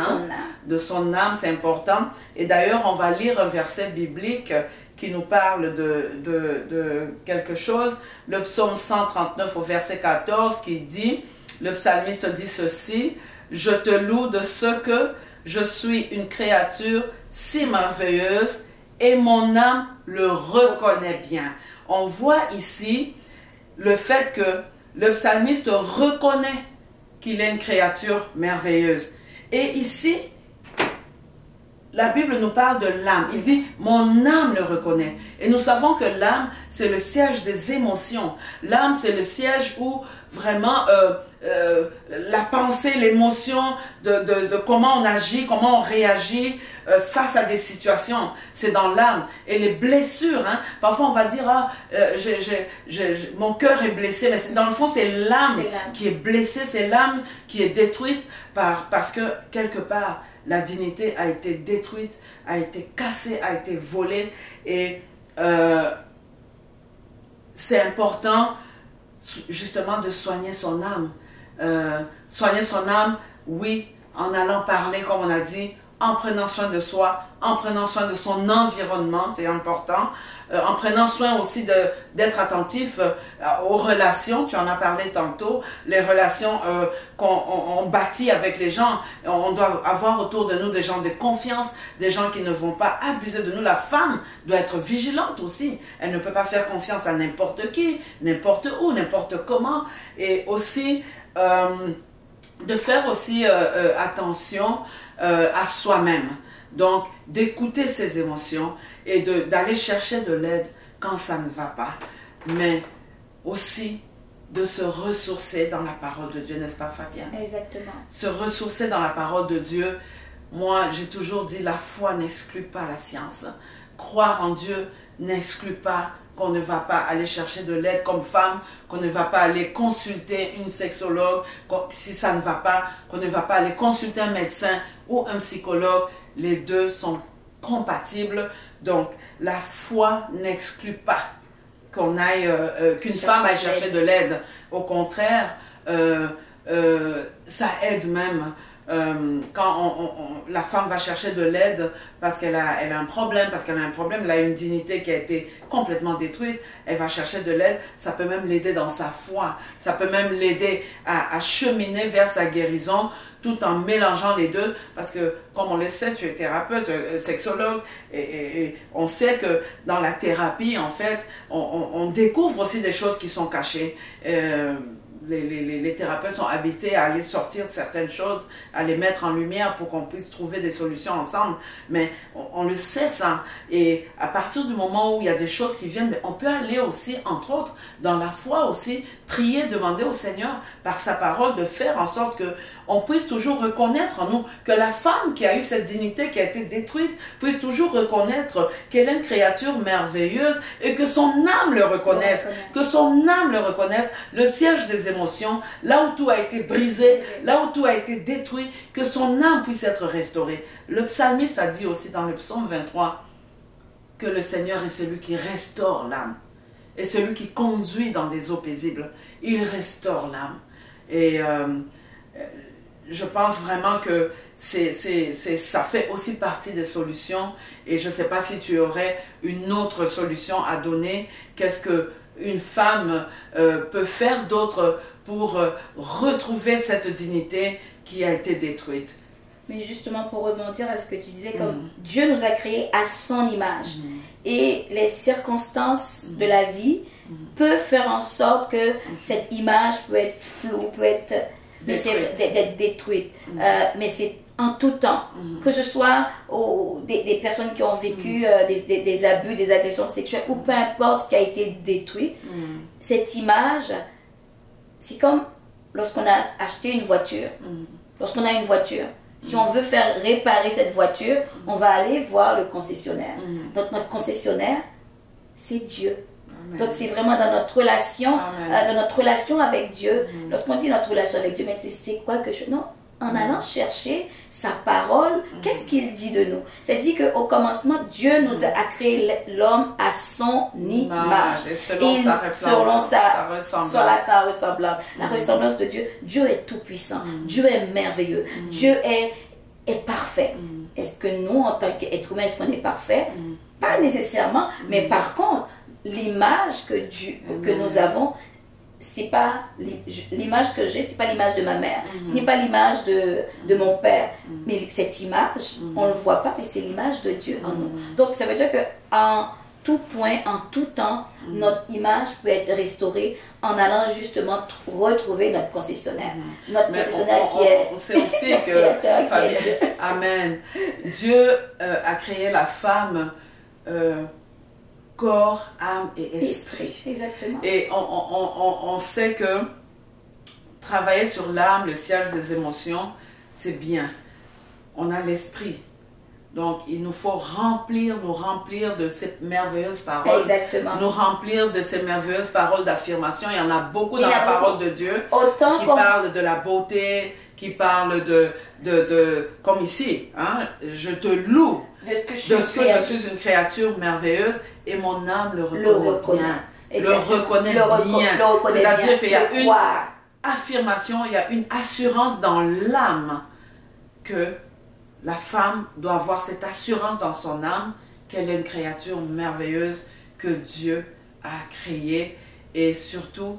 De son âme, c'est important. Et d'ailleurs, on va lire un verset biblique qui nous parle de quelque chose. Le psaume 139 au verset 14 qui dit, le psalmiste dit ceci, « Je te loue de ce que je suis une créature si merveilleuse et mon âme le reconnaît bien. » On voit ici le fait que le psalmiste reconnaît qu'il est une créature merveilleuse. Et ici, la Bible nous parle de l'âme. Il dit, mon âme le reconnaît. Et nous savons que l'âme, c'est le siège des émotions. L'âme, c'est le siège où vraiment la pensée, l'émotion de comment on agit, comment on réagit face à des situations. C'est dans l'âme. Et les blessures, hein, parfois on va dire, ah, mon cœur est blessé. Mais dans le fond, c'est l'âme qui est blessée. C'est l'âme qui est détruite parce que quelque part, la dignité a été détruite, a été cassée, a été volée. Et c'est important justement de soigner son âme. Soigner son âme, oui, en allant parler, comme on a dit, en prenant soin de soi, en prenant soin de son environnement, c'est important, en prenant soin aussi d'être attentif aux relations, tu en as parlé tantôt, les relations qu'on bâtit avec les gens. On doit avoir autour de nous des gens de confiance, des gens qui ne vont pas abuser de nous. La femme doit être vigilante aussi, elle ne peut pas faire confiance à n'importe qui, n'importe où, n'importe comment, et aussi de faire aussi attention à soi-même. Donc, d'écouter ses émotions et d'aller chercher de l'aide quand ça ne va pas. Mais aussi de se ressourcer dans la parole de Dieu, n'est-ce pas, Fabienne? Exactement. Se ressourcer dans la parole de Dieu. Moi, j'ai toujours dit, la foi n'exclut pas la science. Croire en Dieu n'exclut pas qu'on ne va pas aller chercher de l'aide comme femme, qu'on ne va pas aller consulter une sexologue si ça ne va pas, qu'on ne va pas aller consulter un médecin ou un psychologue. Les deux sont compatibles. Donc, la foi n'exclut pas qu'on aille, qu'une femme aille chercher de l'aide. Au contraire, ça aide même. Quand la femme va chercher de l'aide parce qu'elle a un problème, elle a une dignité qui a été complètement détruite, elle va chercher de l'aide, ça peut même l'aider dans sa foi, ça peut même l'aider à cheminer vers sa guérison tout en mélangeant les deux, parce que comme on le sait, tu es thérapeute, sexologue, et on sait que dans la thérapie, en fait, on découvre aussi des choses qui sont cachées. Les thérapeutes sont habilités à aller sortir de certaines choses, à les mettre en lumière pour qu'on puisse trouver des solutions ensemble. Mais on le sait ça. Et à partir du moment où il y a des choses qui viennent, on peut aller aussi, entre autres, dans la foi aussi, prier, demander au Seigneur, par sa parole, de faire en sorte que on puisse toujours reconnaître en nous, que la femme qui a eu cette dignité qui a été détruite, puisse toujours reconnaître qu'elle est une créature merveilleuse et que son âme le reconnaisse, que son âme le reconnaisse, le siège des émotions, là où tout a été brisé, là où tout a été détruit, que son âme puisse être restaurée. Le psalmiste a dit aussi dans le psaume 23 que le Seigneur est celui qui restaure l'âme et celui qui conduit dans des eaux paisibles. Il restaure l'âme. Et je pense vraiment que ça fait aussi partie des solutions. Et je ne sais pas si tu aurais une autre solution à donner. Qu'est-ce qu'une femme peut faire d'autre pour retrouver cette dignité qui a été détruite? Mais justement, pour rebondir à ce que tu disais, comme Dieu nous a créés à son image. Et les circonstances de la vie peuvent faire en sorte que cette image peut être floue, peut être détruite. Mais c'est en tout temps, que ce soit des personnes qui ont vécu des abus, des agressions sexuelles, ou peu importe ce qui a été détruit, cette image, c'est comme lorsqu'on a acheté une voiture. Lorsqu'on a une voiture, si on veut faire réparer cette voiture, on va aller voir le concessionnaire. Donc notre concessionnaire, c'est Dieu. Amen. Donc c'est vraiment dans notre relation, avec Dieu. Lorsqu'on dit notre relation avec Dieu, mais c'est quoi que je... Non, en allant chercher sa parole, qu'est-ce qu'il dit de nous? C'est-à-dire qu'au commencement, Dieu nous a créé l'homme à son image. Et selon sa ressemblance. La ressemblance de Dieu. Dieu est tout puissant. Dieu est merveilleux. Dieu est parfait. Est-ce que nous, en tant qu'êtres humains, est-ce qu'on est parfait? Pas nécessairement, mais par contre, l'image que nous avons, c'est pas l'image que j'ai, c'est pas l'image de ma mère, ce n'est pas l'image de mon père, mais cette image, on ne le voit pas, mais c'est l'image de Dieu en nous. Donc ça veut dire que en tout point, en tout temps, notre image peut être restaurée en allant justement retrouver notre concessionnaire. Notre concessionnaire qui est... On sait aussi que, Fabienne, Amen, Dieu a créé la femme corps, âme et esprit. Exactement. Et on sait que travailler sur l'âme, le siège des émotions, c'est bien. On a l'esprit. Donc, il nous faut nous remplir de cette merveilleuse parole. Exactement. Nous remplir de ces merveilleuses paroles d'affirmation. Il y en a beaucoup dans la parole de Dieu autant qui parlent de la beauté, qui parlent comme ici, hein, je te loue de ce que je suis une créature merveilleuse et mon âme le reconnaît bien. Exactement. Le reconnaît bien. C'est-à-dire qu'il y a une affirmation, il y a une assurance dans l'âme que la femme doit avoir cette assurance dans son âme qu'elle est une créature merveilleuse que Dieu a créée et surtout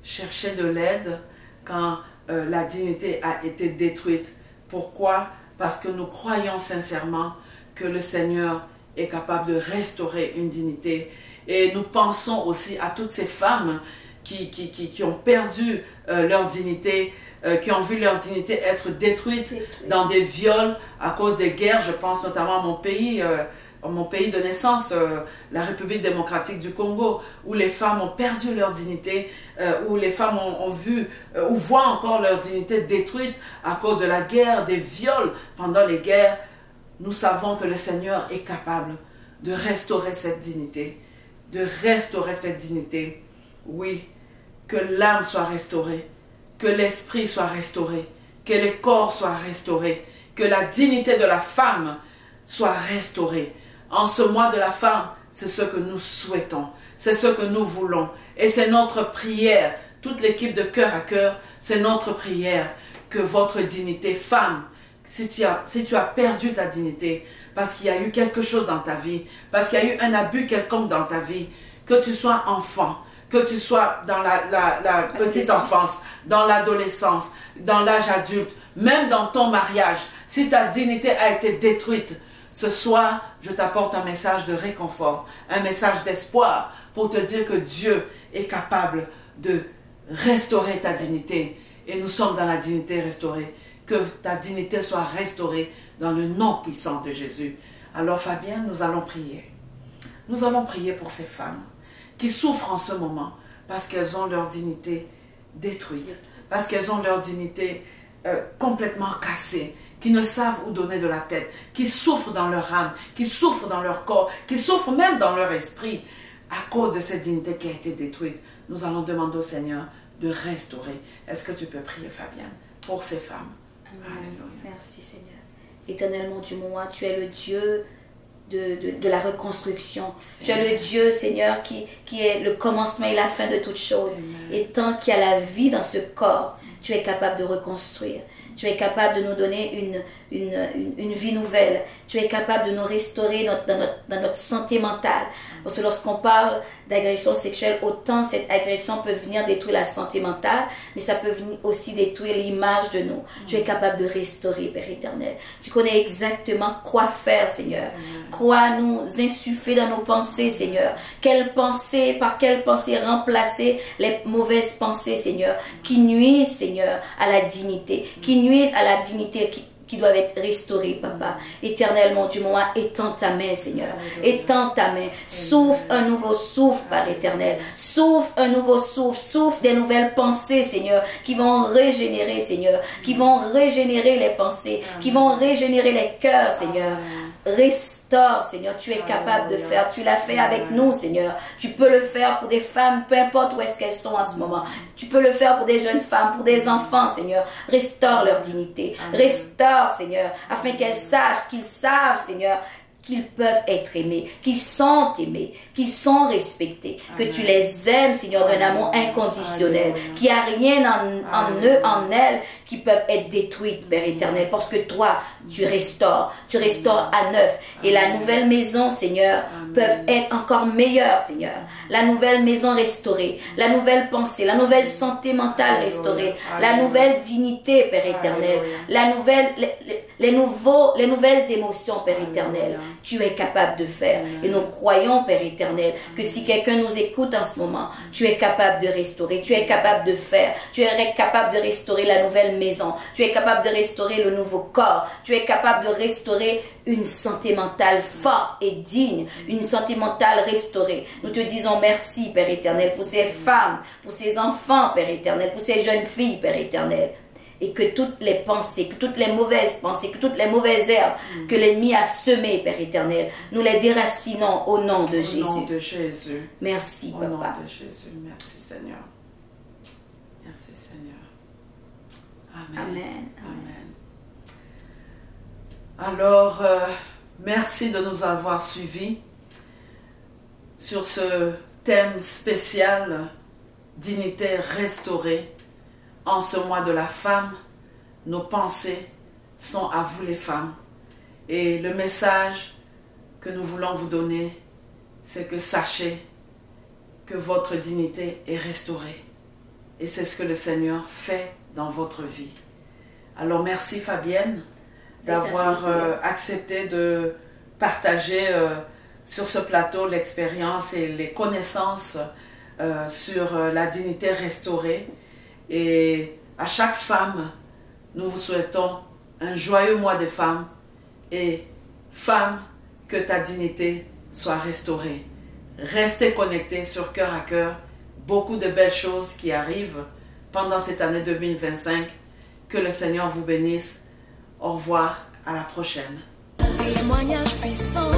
chercher de l'aide quand la dignité a été détruite. Pourquoi? Parce que nous croyons sincèrement que le Seigneur est capable de restaurer une dignité. Et nous pensons aussi à toutes ces femmes qui ont perdu leur dignité, qui ont vu leur dignité être détruite dans des viols à cause des guerres. Je pense notamment à mon pays de naissance, la République démocratique du Congo, où les femmes ont perdu leur dignité, où les femmes ont vu ou voient encore leur dignité détruite à cause de la guerre, des viols pendant les guerres. Nous savons que le Seigneur est capable de restaurer cette dignité, Oui, que l'âme soit restaurée, que l'esprit soit restauré, que le corps soit restauré, que la dignité de la femme soit restaurée. En ce mois de la femme, c'est ce que nous souhaitons, c'est ce que nous voulons. Et c'est notre prière, toute l'équipe de Cœur à Cœur, c'est notre prière que votre dignité, femme, si tu as perdu ta dignité, parce qu'il y a eu quelque chose dans ta vie, parce qu'il y a eu un abus quelconque dans ta vie, que tu sois enfant, que tu sois dans la petite enfance, dans l'adolescence, dans l'âge adulte, même dans ton mariage, si ta dignité a été détruite, ce soir, je t'apporte un message de réconfort, un message d'espoir pour te dire que Dieu est capable de restaurer ta dignité. Et nous sommes dans la dignité restaurée. Que ta dignité soit restaurée dans le nom puissant de Jésus. Alors Fabienne, nous allons prier. Nous allons prier pour ces femmes qui souffrent en ce moment parce qu'elles ont leur dignité détruite, parce qu'elles ont leur dignité complètement cassée, qui ne savent où donner de la tête, qui souffrent dans leur âme, qui souffrent dans leur corps, qui souffrent même dans leur esprit à cause de cette dignité qui a été détruite. Nous allons demander au Seigneur de restaurer. Est-ce que tu peux prier, Fabienne, pour ces femmes? Alléluia. Merci Seigneur. Éternellement du moi, tu es le Dieu de la reconstruction. Tu es le Dieu, Seigneur, qui est le commencement et la fin de toutes choses. Et tant qu'il y a la vie dans ce corps, tu es capable de reconstruire. Tu es capable de nous donner une vie nouvelle. Tu es capable de nous restaurer dans notre santé mentale. Parce que lorsqu'on parle d'agression sexuelle, autant cette agression peut venir détruire la santé mentale, mais ça peut venir aussi détruire l'image de nous. Tu es capable de restaurer, Père éternel. Tu connais exactement quoi faire, Seigneur. Quoi nous insuffler dans nos pensées, Seigneur. Par quelle pensée remplacer les mauvaises pensées, Seigneur, qui nuisent, Seigneur, à la dignité, qui nuisent à la dignité qui doivent être restaurées, Papa. Éternellement, du moment, étends ta main, Seigneur. Étends ta main. Souffle un nouveau souffle, Père éternel. Souffle un nouveau souffle. Souffle des nouvelles pensées, Seigneur, qui vont régénérer, Seigneur. Qui vont régénérer les pensées. Qui vont régénérer les cœurs, Seigneur. Restaure, Seigneur, tu es capable de faire. Tu l'as fait avec nous, Seigneur. Tu peux le faire pour des femmes, peu importe où est-ce qu'elles sont en ce moment. Tu peux le faire pour des jeunes femmes, pour des enfants, Seigneur. Restaure leur dignité. Restaure, Seigneur, afin qu'ils savent, Seigneur, qu'ils peuvent être aimés, qu'ils sont aimés, qu'ils sont respectés, que tu les aimes, Seigneur, d'un amour inconditionnel, qu'il n'y a rien en eux, en elles, qui peuvent être détruites, Père éternel, parce que toi, tu restaures à neuf. Et la nouvelle maison, Seigneur, peuvent être encore meilleure, Seigneur. La nouvelle maison restaurée, la nouvelle pensée, la nouvelle santé mentale restaurée, la nouvelle dignité, Père éternel, les nouvelles émotions, Père éternel, tu es capable de faire. Et nous croyons, Père éternel, que si quelqu'un nous écoute en ce moment, tu es capable de restaurer, tu es capable de faire, tu es capable de restaurer la nouvelle maison, tu es capable de restaurer le nouveau corps, tu es capable de restaurer une santé mentale forte et digne, une santé mentale restaurée. Nous te disons merci, Père éternel, pour ces femmes, pour ces enfants, Père éternel, pour ces jeunes filles, Père éternel. Et que toutes les pensées, que toutes les mauvaises pensées, que toutes les mauvaises herbes que l'ennemi a semées, Père éternel, nous les déracinons au nom de Jésus. Au nom de Jésus. Merci, Papa. Au nom de Jésus. Merci, Seigneur. Merci, Seigneur. Amen. Amen. Amen. Alors, merci de nous avoir suivis sur ce thème spécial, dignité restaurée. En ce mois de la femme, nos pensées sont à vous les femmes. Et le message que nous voulons vous donner, c'est que sachez que votre dignité est restaurée. Et c'est ce que le Seigneur fait dans votre vie. Alors merci Fabienne d'avoir accepté de partager sur ce plateau l'expérience et les connaissances sur la dignité restaurée. Et à chaque femme, nous vous souhaitons un joyeux mois des femmes. Et femme, que ta dignité soit restaurée. Restez connectés sur Cœur à Cœur. Beaucoup de belles choses qui arrivent pendant cette année 2025. Que le Seigneur vous bénisse. Au revoir, à la prochaine. Témoignage puissant.